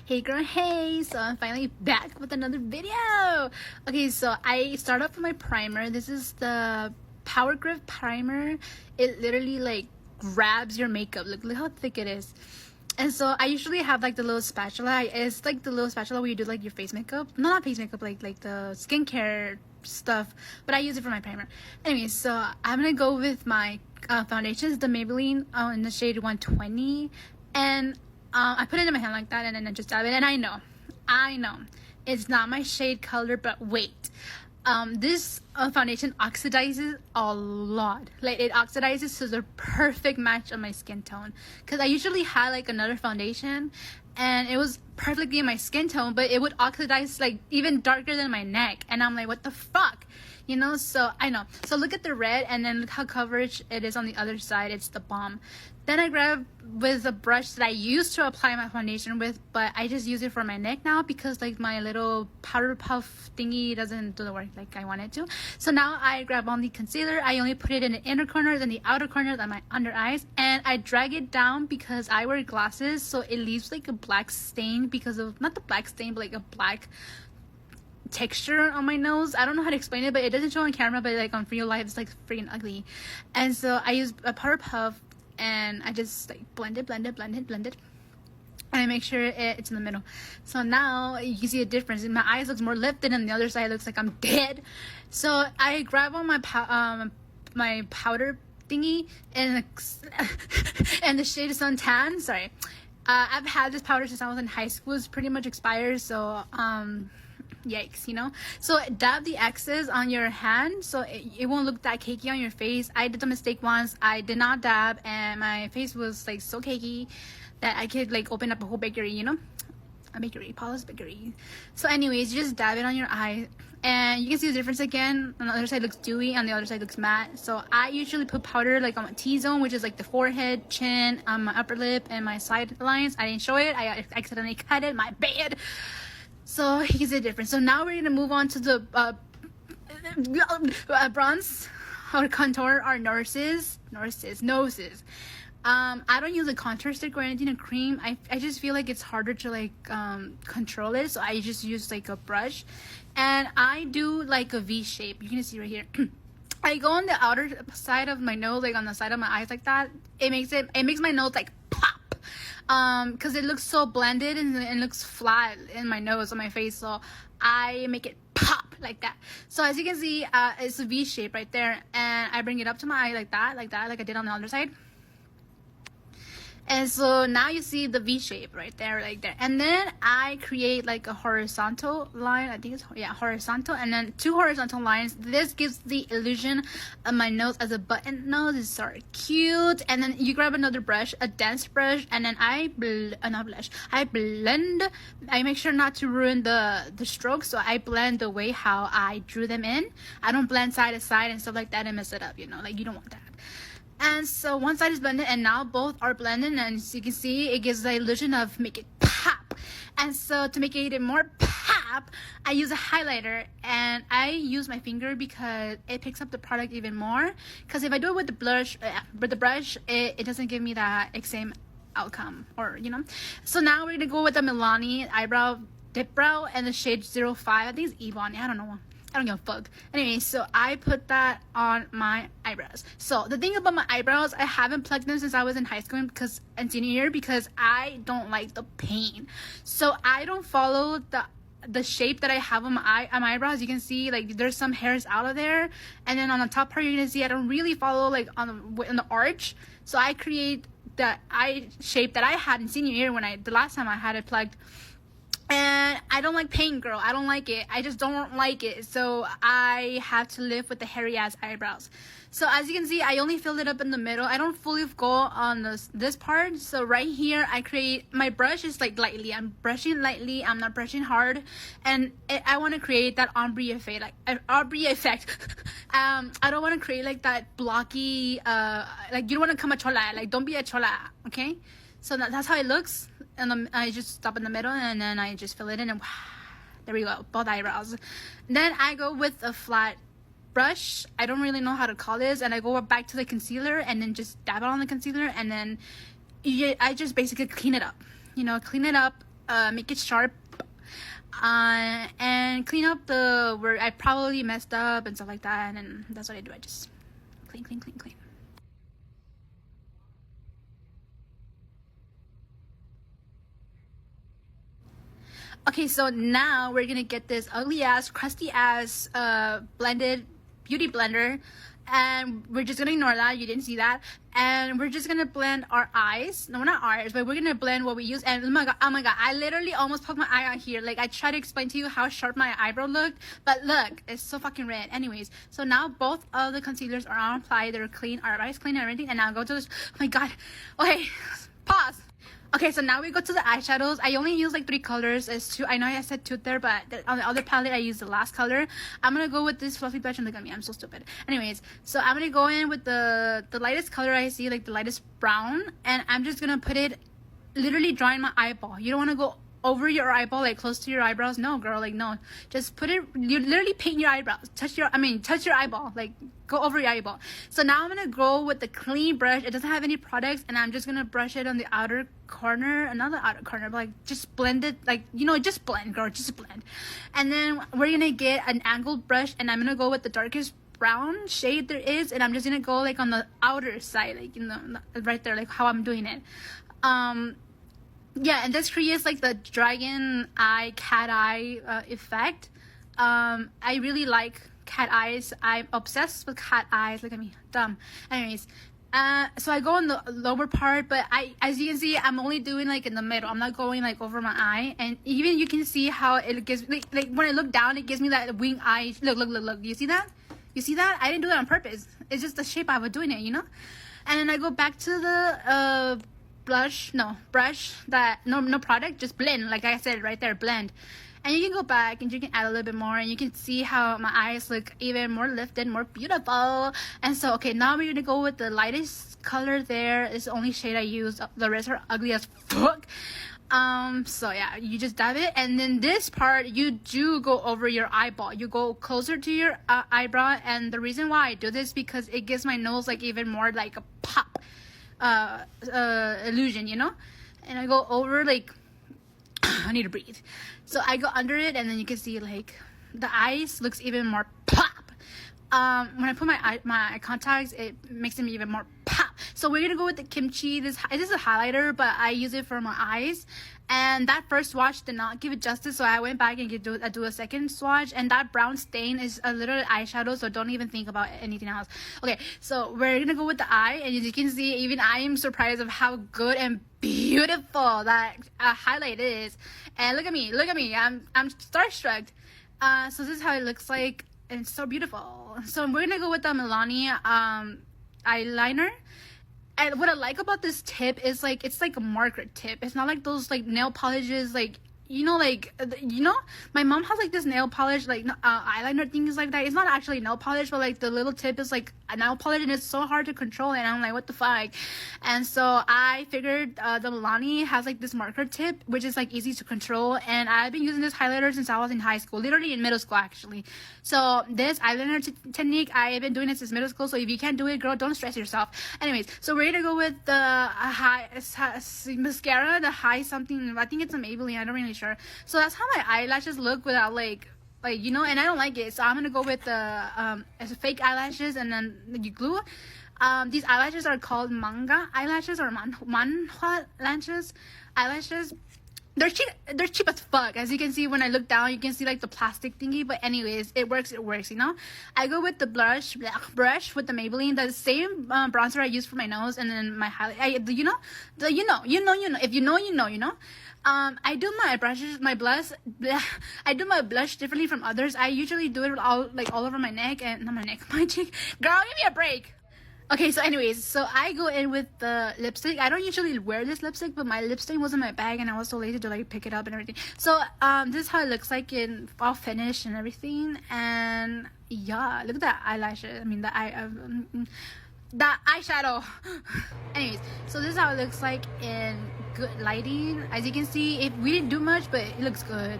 Hey girl, hey! So I'm finally back with another video. Okay, so I start off with my primer. This is the Power Grip primer. It literally like grabs your makeup. Look how thick it is. And so I usually have like the little spatula. It's like the little spatula where you do like your face makeup. No, not face makeup, like the skincare stuff. But I use it for my primer. Anyway, so I'm gonna go with my foundations, the Maybelline in the shade 120, and I put it in my hand like that, and then I just dab it. And I know it's not my shade color, but wait, this foundation oxidizes a lot. Like, it oxidizes to the perfect match of my skin tone, because I usually had like another foundation and it was perfectly in my skin tone, but it would oxidize like even darker than my neck, and I'm like, what the fuck, you know? So I know. So look at the red, and then look how coverage it is on the other side. It's the bomb. Then I grab with a brush that I used to apply my foundation with, but I just use it for my neck now because like my little powder puff thingy doesn't do the work like I want it to. So now I grab on the concealer. I only put it in the inner corners and the outer corners of my under eyes, and I drag it down because I wear glasses, so it leaves like a black stain because of, not the black stain, but like a black texture on my nose. I don't know how to explain it, but it doesn't show on camera, but like on real life it's like freaking ugly. And so I use a powder puff and I just like blend it, and I make sure it's in the middle. So now you can see a difference. My eyes looks more lifted and the other side looks like I'm dead. So I grab on my my powder thingy, and and the shade is suntan. Sorry, I've had this powder since I was in high school. It's pretty much expired, so yikes, you know? So dab the X's on your hand so it won't look that cakey on your face. I did the mistake once. I did not dab, and my face was like so cakey that I could like open up a whole bakery, you know? A bakery, Paula's Bakery. So anyways, you just dab it on your eye, and you can see the difference again. On the other side looks dewy, on the other side looks matte. So I usually put powder like on my T-zone, which is like the forehead, chin, my upper lip, and my side lines. I didn't show it. I accidentally cut it. My bad. So you can see the difference. So now we're gonna move on to the bronze or contour our noses. I don't use a contour stick or anything, a cream. I just feel like it's harder to like control it, so I just use like a brush, and I do like a V shape. You can see right here. I go on the outer side of my nose, like on the side of my eyes like that. It makes my nose like pop, because it looks so blended and it looks flat in my nose, on my face, so I make it pop like that. So as you can see, it's a V shape right there, and I bring it up to my eye like that, like I did on the other side. And so now you see the V shape right there, like there. And then I create like a horizontal line. I think it's, yeah, horizontal. And then two horizontal lines. This gives the illusion of my nose as a button nose. It's sort of cute. And then you grab another brush, a dense brush, and then I blend. I make sure not to ruin the strokes, so I blend the way how I drew them in. I don't blend side to side and stuff like that and mess it up, you know, like you don't want that. And so one side is blended, and now both are blended, and as you can see, it gives the illusion of make it pop. And so to make it even more pop, I use a highlighter, and I use my finger because it picks up the product even more. Because if I do it with the brush, it doesn't give me that same outcome, or you know. So now we're gonna go with the Milani eyebrow dip brow and the shade 05. I think it's Ebony. I don't know. I don't give a fuck. Anyway, so I put that on my eyebrows. So the thing about my eyebrows, I haven't plugged them since I was in high school and senior year because I don't like the pain. So I don't follow the shape that I have on my eyebrows. You can see like there's some hairs out of there, and then on the top part you're gonna see I don't really follow like on the arch. So I create the eye shape that I had in senior year when the last time I had it plugged. And I don't like pain, girl. I don't like it. I just don't like it. So I have to live with the hairy ass eyebrows. So as you can see, I only filled it up in the middle. I don't fully go on this part. So right here, I create, my brush is like lightly. I'm brushing lightly. I'm not brushing hard. And I want to create that ombre effect. Like ombre effect. I don't want to create like that blocky, like you don't want to come a chola. Like don't be a chola, okay? So that's how it looks. And then I just stop in the middle, and then I just fill it in, and there we go, both eyebrows. Then I go with a flat brush. I don't really know how to call this, and I go back to the concealer and then just dab it on the concealer, and then I just basically clean it up, you know, clean it up make it sharp, and clean up the where I probably messed up and stuff like that. And that's what I do. I just clean. Okay, so now we're gonna get this ugly ass, crusty ass blended beauty blender, and we're just gonna ignore that. You didn't see that. And we're just gonna blend our eyes. No, not ours, but we're gonna blend what we use. And oh my god, I literally almost poked my eye out here. Like, I tried to explain to you how sharp my eyebrow looked, but look, it's so fucking red. Anyways, so now both of the concealers are on applied. They're clean, our eyes clean and everything. And now go to this. Oh my god. Okay, pause. Okay, so now we go to the eyeshadows. I only use like 3 colors. It's 2. I know I said 2 there, but on the other palette I used the last color. I'm gonna go with this fluffy brush, and look at me, I'm so stupid. Anyways, so I'm gonna go in with the lightest color I see, like the lightest brown, and I'm just gonna put it literally drawing my eyeball. You don't want to go over your eyeball, like close to your eyebrows. No, girl, like no. Just put it, you literally paint your eyebrows. Touch your eyeball, like go over your eyeball. So now I'm gonna go with the clean brush. It doesn't have any products, and I'm just gonna brush it on the outer corner, another outer corner, but like just blend it, like, you know, just blend, girl, just blend. And then we're gonna get an angled brush, and I'm gonna go with the darkest brown shade there is, and I'm just gonna go like on the outer side, like, you know, right there, like how I'm doing it. Yeah, and this creates like the dragon eye, cat eye effect. I really like cat eyes. I'm obsessed with cat eyes. Look at me, dumb. Anyways, so I go in the lower part, but as you can see, I'm only doing like in the middle. I'm not going like over my eye. And even you can see how it gives, like when I look down, it gives me that wing eye. Look. You see that? You see that? I didn't do it on purpose. It's just the shape I was doing it, you know? And then I go back to the brush that no product, just blend, like I said right there, blend. And you can go back and you can add a little bit more, and you can see how my eyes look even more lifted, more beautiful. And so, okay, now we're gonna go with the lightest color there. It's the only shade I use. The rest are ugly as fuck. So yeah, you just dab it, and then this part you do go over your eyeball. You go closer to your eyebrow, and the reason why I do this because it gives my nose like even more like a pop illusion, you know. And I go over, like, I need to breathe. So I go under it, and then you can see like the eyes looks even more pop. When I put my eye contacts, it makes them even more pop. So we're gonna go with the kimchi. This is a highlighter, but I use it for my eyes. And that first swatch did not give it justice, so I went back and do a second swatch. And that brown stain is a little eyeshadow, so don't even think about anything else. Okay, so we're gonna go with the eye, and as you can see, even I am surprised of how good and beautiful that highlight is. And look at me, I'm starstruck. So this is how it looks like, and it's so beautiful. So we're gonna go with the Milani eyeliner. And what I like about this tip is like it's like a marker tip. It's not like those like nail polishes, like, you know, like, you know, my mom has like this nail polish, like eyeliner things like that. It's not actually nail polish, but like the little tip is like a nail polish, and it's so hard to control. And I'm like, what the fuck? And so I figured the Milani has like this marker tip, which is like easy to control. And I've been using this highlighter since I was in high school, literally in middle school actually. So this eyeliner technique, I've been doing it since middle school. So if you can't do it, girl, don't stress yourself. Anyways, so we're gonna go with the high mascara, the high something. I think it's a Maybelline. I don't really sure. So that's how my eyelashes look without like you know, and I don't like it, so I'm gonna go with the fake eyelashes, and then you glue. These eyelashes are called manga eyelashes or manhwa eyelashes. They're cheap as fuck. As you can see, when I look down, you can see like the plastic thingy. But anyways, it works, you know. I go with the brush with the Maybelline, the same bronzer I use for my nose, and then my highlight. You know. If you know, you know. I do my I do my blush differently from others. I usually do it all over my neck, and not my neck, my cheek. Girl, give me a break. Okay, so anyways, so I go in with the lipstick. I don't usually wear this lipstick, but my lipstick was in my bag, and I was so lazy to like pick it up and everything. So this is how it looks like in all finished and everything. And yeah, look at that eyelashes. I mean, the eyeshadow. Anyways, so this is how it looks like in good lighting. As you can see, we didn't do much, but it looks good.